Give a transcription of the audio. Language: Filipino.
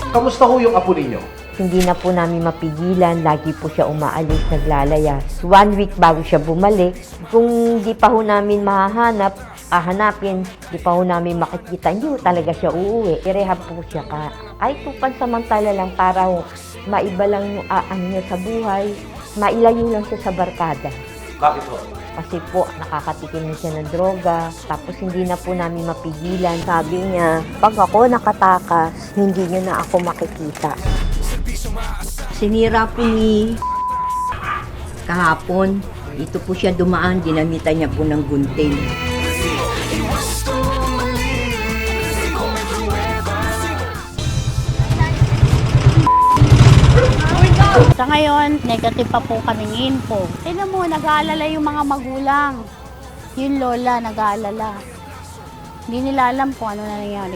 Kamusta ho yung apo ninyo? Hindi na po namin mapigilan, lagi po siya umaalis, naglalayas. 1 week bago siya bumalik. Kung di pa ho namin hanapin, di pa ho namin makikita, hindi ho talaga siya uuwi. I-rehab po siya kahit po pansamantala lang para ho, maiba lang yung niya sa buhay, mailayo lang siya sa barkada. Bakit ho? Kasi po, nakakatikim na siya ng droga, tapos hindi na po namin mapigilan. Sabi niya, pag ako nakatakas, hindi niya na ako makikita. Sinira po ni kahapon. Dito po siya dumaan, ginamitan niya po ng gunting. Sa ngayon, negative pa po kaming info. Tignan mo, nag-aalala yung mga magulang. Yung lola, nag-aalala. Hindi nila alam kung ano na nangyari.